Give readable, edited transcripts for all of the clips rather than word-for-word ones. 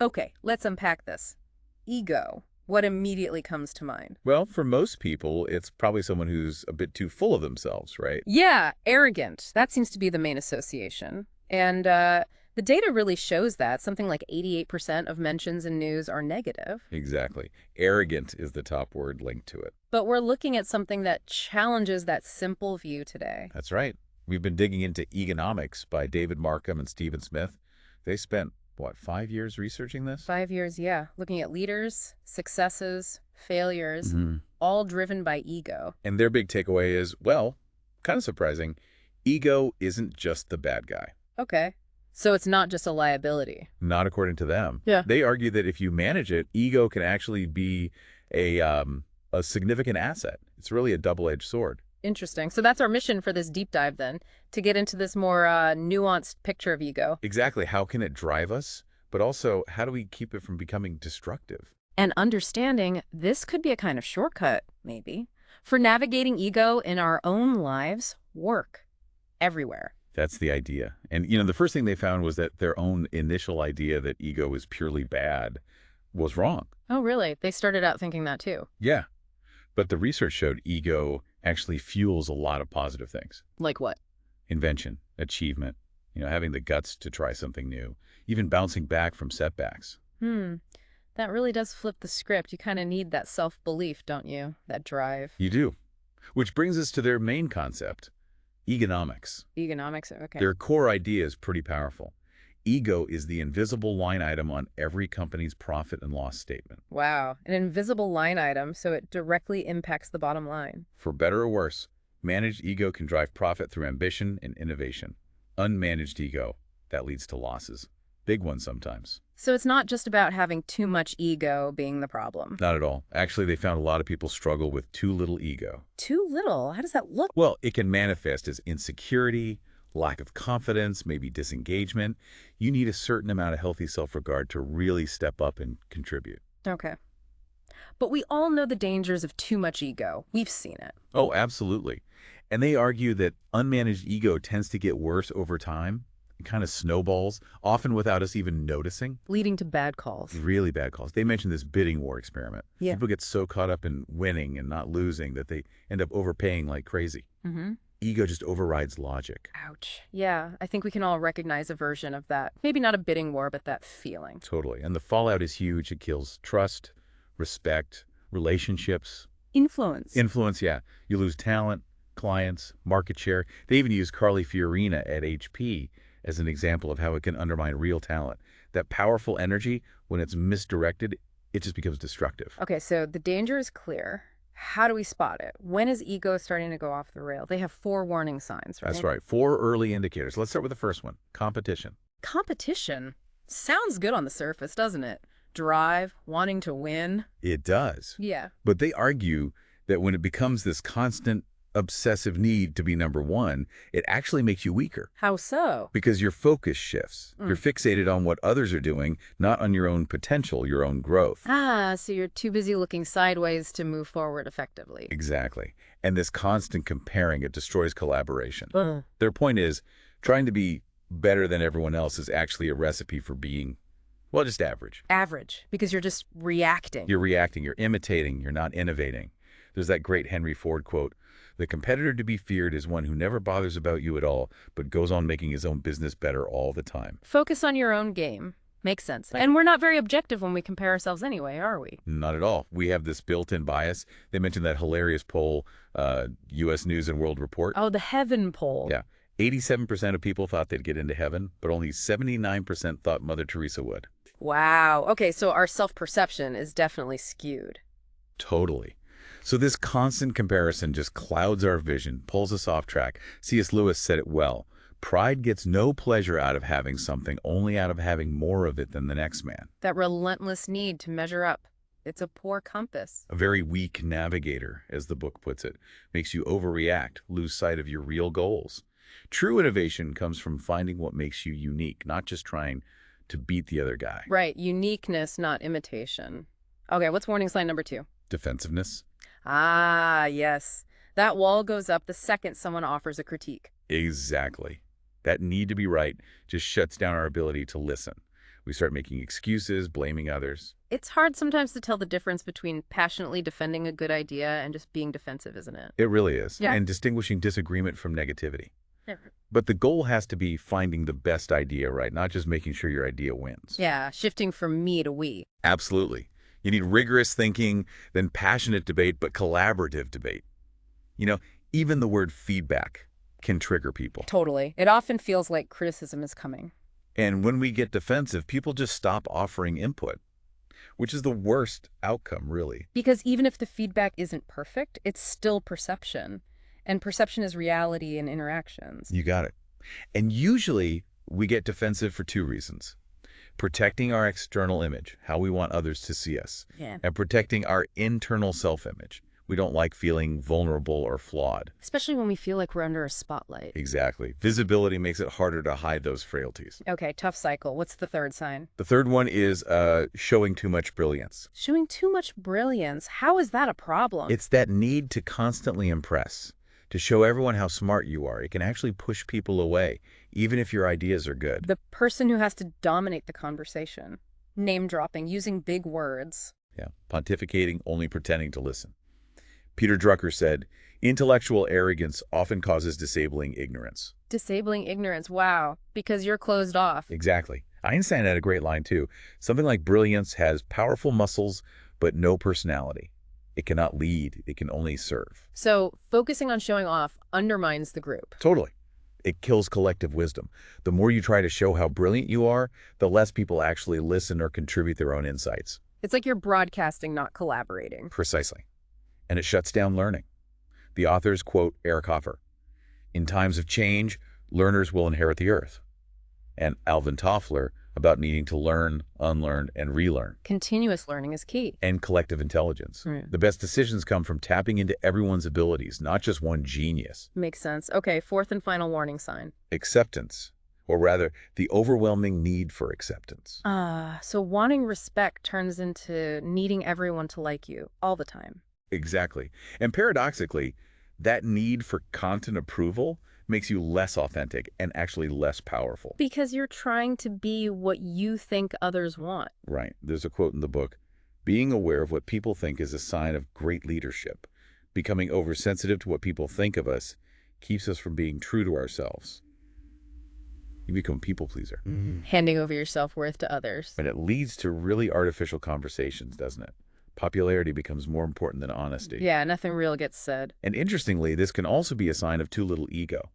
Okay, let's unpack this. Ego. What immediately comes to mind? Well, for most people, it's probably someone who's a bit too full of themselves, right? Yeah, arrogant. That seems to be the main association. And the data really shows that. Something like 88% of mentions in news are negative. Exactly. Arrogant is the top word linked to it. But we're looking at something that challenges that simple view today. That's right. We've been digging into Egonomics by David Markham and Stephen Smith. They spent, what, 5 years researching this? 5 years, yeah. Looking at leaders, successes, failures, hmm all driven by ego. And their big takeaway is, well, kind of surprising, ego isn't just the bad guy. Okay. So it's not just a liability. Not according to them. Yeah. They argue that if you manage it, ego can actually be a significant asset. It's really a double-edged sword. Interesting. So that's our mission for this deep dive then, to get into this more nuanced picture of ego. Exactly. How can it drive us? But also, how do we keep it from becoming destructive? And understanding this could be a kind of shortcut, maybe, for navigating ego in our own lives, work, everywhere. That's the idea. And, the first thing they found was that their own initial idea that ego is purely bad was wrong. Oh, really? They started out thinking that too. Yeah. But the research showed ego actually fuels a lot of positive things. Like what? Invention, achievement, having the guts to try something new, even bouncing back from setbacks. That really does flip the script. You kind of need that self-belief, don't you? That drive. You do. Which brings us to their main concept, egonomics. Economics, okay. Their core idea is pretty powerful. Ego is the invisible line item on every company's profit and loss statement. Wow, an invisible line item, so it directly impacts the bottom line. For better or worse, managed ego can drive profit through ambition and innovation. Unmanaged ego, that leads to losses. Big ones sometimes. So it's not just about having too much ego being the problem. Not at all. Actually, they found a lot of people struggle with too little ego. Too little? How does that look? Well, it can manifest as insecurity, lack of confidence, maybe disengagement. You need a certain amount of healthy self-regard to really step up and contribute. Okay. But we all know the dangers of too much ego. We've seen it. Oh, absolutely. And they argue that unmanaged ego tends to get worse over time. It kind of snowballs, often without us even noticing. Leading to bad calls. Really bad calls. They mentioned this bidding war experiment. Yeah. People get so caught up in winning and not losing that they end up overpaying like crazy. Ego just overrides logic. Ouch. Yeah, I think we can all recognize a version of that. Maybe not a bidding war, but that feeling. Totally. And the fallout is huge. It kills trust, respect, relationships. Influence. Influence, yeah. You lose talent, clients, market share. They even use Carly Fiorina at HP as an example of how it can undermine real talent. That powerful energy, when it's misdirected, it just becomes destructive. Okay, so the danger is clear. How do we spot it? When is ego starting to go off the rail? They have 4 warning signs, right? That's right. 4 early indicators. Let's start with the first one, competition. Competition. Sounds good on the surface, doesn't it? Drive, wanting to win. It does. Yeah. But they argue that when it becomes this constant obsessive need to be number one, it actually makes you weaker How so? because your focus shifts. You're fixated on what others are doing, not on your own potential, your own growth. So you're too busy looking sideways to move forward effectively. Exactly. And this constant comparing, it destroys collaboration. Their point is, trying to be better than everyone else is actually a recipe for being, well, just average. Average, because you're just reacting. You're reacting, you're imitating, you're not innovating. There's that great Henry Ford quote, "The competitor to be feared is one who never bothers about you at all, but goes on making his own business better all the time." Focus on your own game. Makes sense. And we're not very objective when we compare ourselves anyway, are we? Not at all. We have this built-in bias. They mentioned that hilarious poll, U.S. News and World Report. Oh, the heaven poll. Yeah. 87% of people thought they'd get into heaven, but only 79% thought Mother Teresa would. Wow. Okay, so our self-perception is definitely skewed. Totally. So this constant comparison just clouds our vision, pulls us off track. C.S. Lewis said it well. Pride gets no pleasure out of having something, only out of having more of it than the next man. That relentless need to measure up. It's a poor compass. A very weak navigator, as the book puts it, makes you overreact, lose sight of your real goals. True innovation comes from finding what makes you unique, not just trying to beat the other guy. Right. Uniqueness, not imitation. Okay, what's warning sign number 2? Defensiveness. Ah, yes. That wall goes up the second someone offers a critique. Exactly. That need to be right just shuts down our ability to listen. We start making excuses, blaming others. It's hard sometimes to tell the difference between passionately defending a good idea and just being defensive, isn't it? It really is. Yeah. And distinguishing disagreement from negativity. Yeah. But the goal has to be finding the best idea, right? Not just making sure your idea wins. Yeah, shifting from me to we. Absolutely. You need rigorous thinking, then passionate debate, but collaborative debate. You know, even the word feedback can trigger people. Totally. It often feels like criticism is coming. And when we get defensive, people just stop offering input, which is the worst outcome, really. Because even if the feedback isn't perfect, it's still perception. And perception is reality in interactions. You got it. And usually we get defensive for two reasons. Protecting our external image, how we want others to see us, Yeah. and protecting our internal self-image. We don't like feeling vulnerable or flawed. Especially when we feel like we're under a spotlight. Exactly. Visibility makes it harder to hide those frailties. Okay, tough cycle. What's the third sign? The third one is showing too much brilliance. Showing too much brilliance. How is that a problem? It's that need to constantly impress, to show everyone how smart you are. It can actually push people away, even if your ideas are good. The person who has to dominate the conversation. Name dropping, using big words. Yeah, pontificating, only pretending to listen. Peter Drucker said, intellectual arrogance often causes disabling ignorance. Disabling ignorance, wow, because you're closed off. Exactly. Einstein had a great line, too. Something like brilliance has powerful muscles, but no personality. It cannot lead. It can only serve. So focusing on showing off undermines the group. Totally. It kills collective wisdom. The more you try to show how brilliant you are, the less people actually listen or contribute their own insights. It's like you're broadcasting, not collaborating. Precisely. And it shuts down learning. The authors quote Eric Hoffer, "In times of change, learners will inherit the earth." And Alvin Toffler about needing to learn, unlearn, and relearn. Continuous learning is key. And collective intelligence. Right. The best decisions come from tapping into everyone's abilities, not just one genius. Makes sense. Okay, fourth and final warning sign. Acceptance, or rather, the overwhelming need for acceptance. So wanting respect turns into needing everyone to like you all the time. Exactly. And paradoxically, that need for constant approval makes you less authentic and actually less powerful. Because you're trying to be what you think others want. Right. There's a quote in the book, "Being aware of what people think is a sign of great leadership. Becoming oversensitive to what people think of us keeps us from being true to ourselves." You become a people pleaser. Handing over your self-worth to others. And it leads to really artificial conversations, doesn't it? Popularity becomes more important than honesty. Yeah, nothing real gets said. And interestingly, this can also be a sign of too little ego,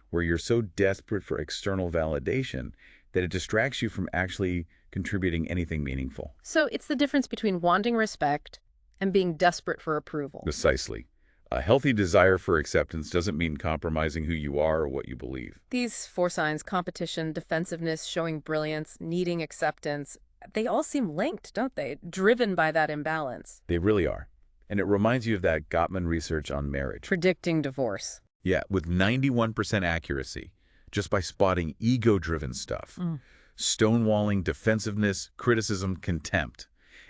where you're so desperate for external validation that it distracts you from actually contributing anything meaningful. So it's the difference between wanting respect and being desperate for approval. Precisely. A healthy desire for acceptance doesn't mean compromising who you are or what you believe. These four signs, competition, defensiveness, showing brilliance, needing acceptance, they all seem linked, don't they? Driven by that imbalance. They really are. And it reminds you of that Gottman research on marriage. Predicting divorce. Yeah, with 91% accuracy, just by spotting ego-driven stuff. Stonewalling, defensiveness, criticism, contempt.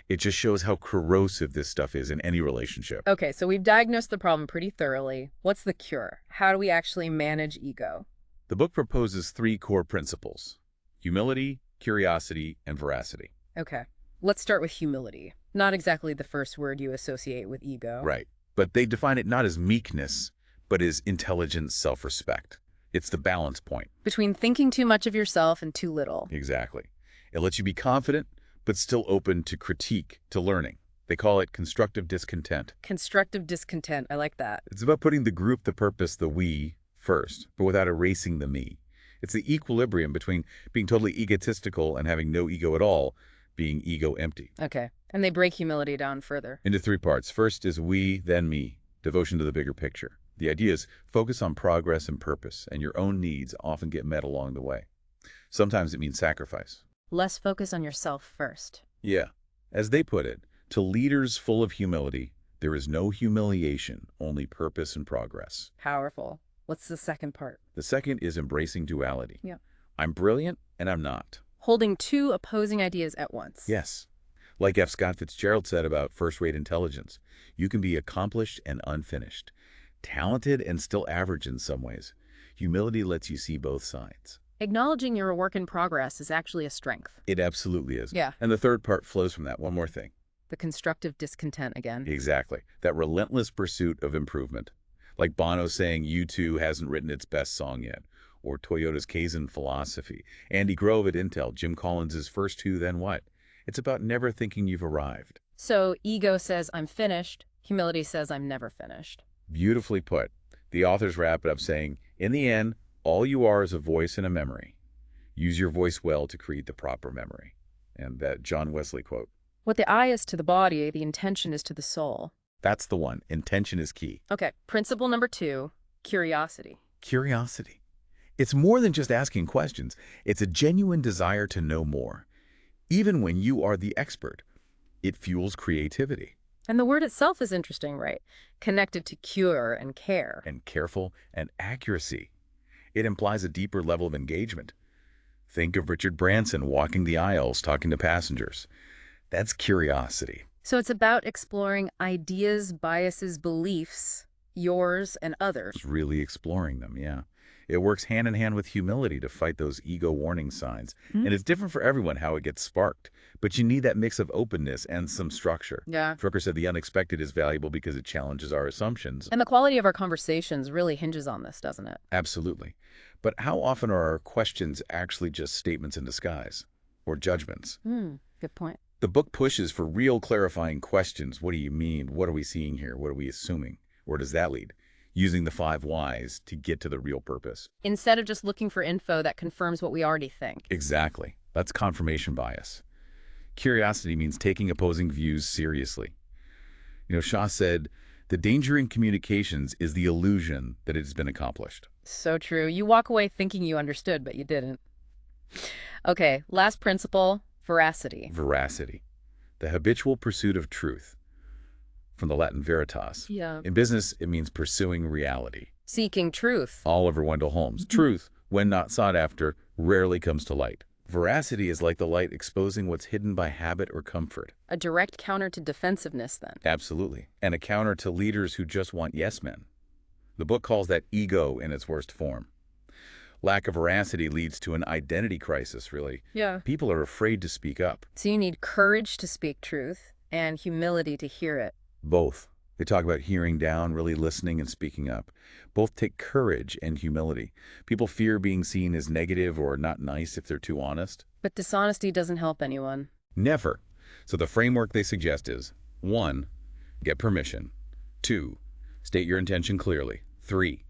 It just shows how corrosive this stuff is in any relationship. Okay, so we've diagnosed the problem pretty thoroughly. What's the cure? How do we actually manage ego? The book proposes 3 core principles: humility, curiosity, and veracity. Okay, let's start with humility. Not exactly the first word you associate with ego. Right. But they define it not as meekness, but as intelligent self-respect. It's the balance point. Between thinking too much of yourself and too little. Exactly. It lets you be confident, but still open to critique, to learning. They call it constructive discontent. Constructive discontent. I like that. It's about putting the group, the purpose, the we first, but without erasing the me. It's the equilibrium between being totally egotistical and having no ego at all, being ego empty. Okay, and they break humility down further. Into 3 parts. First is we, then me. Devotion to the bigger picture. The idea is focus on progress and purpose, and your own needs often get met along the way. Sometimes it means sacrifice. Less focus on yourself first. Yeah. As they put it, to leaders full of humility, there is no humiliation, only purpose and progress. Powerful. What's the second part? The second is embracing duality. Yeah. I'm brilliant and I'm not. Holding two opposing ideas at once. Yes. Like F. Scott Fitzgerald said about first-rate intelligence, you can be accomplished and unfinished, talented and still average in some ways. Humility lets you see both sides. Acknowledging you're a work in progress is actually a strength. It absolutely is. Yeah. And the third part flows from that. One more thing. The constructive discontent again. Exactly. That relentless pursuit of improvement. Like Bono saying U2 hasn't written its best song yet, or Toyota's Kaizen philosophy. Andy Grove at Intel, Jim Collins' first two, then what? It's about never thinking you've arrived. So ego says I'm finished. Humility says I'm never finished. Beautifully put. The authors wrap it up saying, in the end, all you are is a voice and a memory. Use your voice well to create the proper memory. And that John Wesley quote. What the eye is to the body, the intention is to the soul. That's the one. Intention is key. Okay, principle number 2, curiosity. Curiosity. It's more than just asking questions. It's a genuine desire to know more. Even when you are the expert, it fuels creativity. And the word itself is interesting, right? Connected to cure and care. And careful and accuracy. It implies a deeper level of engagement. Think of Richard Branson walking the aisles, talking to passengers. That's curiosity. So it's about exploring ideas, biases, beliefs, yours and others. It's really exploring them, yeah. It works hand in hand with humility to fight those ego warning signs. And it's different for everyone how it gets sparked. But you need that mix of openness and some structure. Yeah. Drucker said the unexpected is valuable because it challenges our assumptions. And the quality of our conversations really hinges on this, doesn't it? Absolutely. But how often are our questions actually just statements in disguise or judgments? Good point. The book pushes for real clarifying questions. What do you mean? What are we seeing here? What are we assuming? Where does that lead? Using the 5 whys to get to the real purpose. Instead of just looking for info that confirms what we already think. Exactly. That's confirmation bias. Curiosity means taking opposing views seriously. Shaw said, the danger in communications is the illusion that it has been accomplished. So true. You walk away thinking you understood, but you didn't. Okay, last principle, veracity. Veracity. The habitual pursuit of truth. From the Latin veritas. Yeah. In business, it means pursuing reality. Seeking truth. Oliver Wendell Holmes. Truth, when not sought after, rarely comes to light. Veracity is like the light exposing what's hidden by habit or comfort. A direct counter to defensiveness, then. Absolutely. And a counter to leaders who just want yes men. The book calls that ego in its worst form. Lack of veracity leads to an identity crisis, really. Yeah. People are afraid to speak up. So you need courage to speak truth and humility to hear it. Both. They talk about hearing down, really listening and speaking up. Both take courage and humility. People fear being seen as negative or not nice if they're too honest. But dishonesty doesn't help anyone. Never. So the framework they suggest is 1. Get permission. 2. State your intention clearly. 3.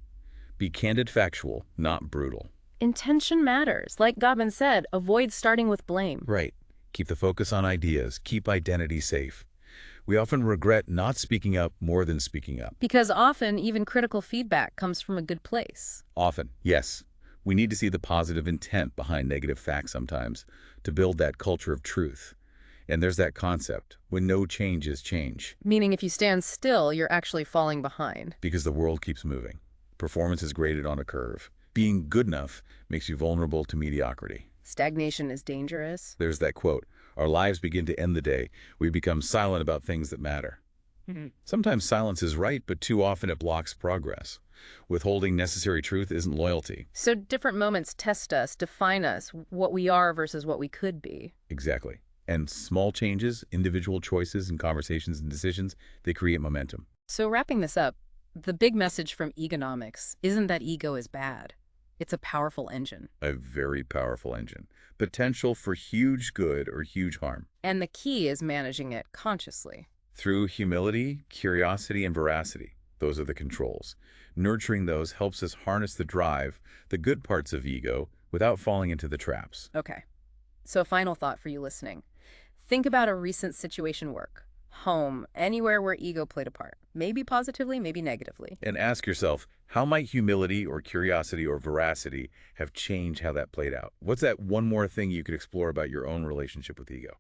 Be candid factual, not brutal. Intention matters. Like Gobbin said, avoid starting with blame. Right. Keep the focus on ideas. Keep identity safe. We often regret not speaking up more than speaking up. Because often, even critical feedback comes from a good place. Often, yes. We need to see the positive intent behind negative facts sometimes to build that culture of truth. And there's that concept, when no change is change. Meaning if you stand still, you're actually falling behind. Because the world keeps moving. Performance is graded on a curve. Being good enough makes you vulnerable to mediocrity. Stagnation is dangerous. There's that quote, our lives begin to end the day we become silent about things that matter. Sometimes silence is right, but too often it blocks progress. Withholding necessary truth isn't loyalty. So different moments test us, define us, what we are versus what we could be. Exactly. And small changes, individual choices and conversations and decisions, they create momentum. So wrapping this up, the big message from Egonomics isn't that ego is bad. It's a powerful engine. A very powerful engine. Potential for huge good or huge harm. And the key is managing it consciously. Through humility, curiosity, and veracity. Those are the controls. Nurturing those helps us harness the drive, the good parts of ego, without falling into the traps. Okay. So final thought for you listening. Think about a recent situation work, home, anywhere where ego played a part. Maybe positively, maybe negatively. And ask yourself, how might humility or curiosity or veracity have changed how that played out? What's that one more thing you could explore about your own relationship with ego?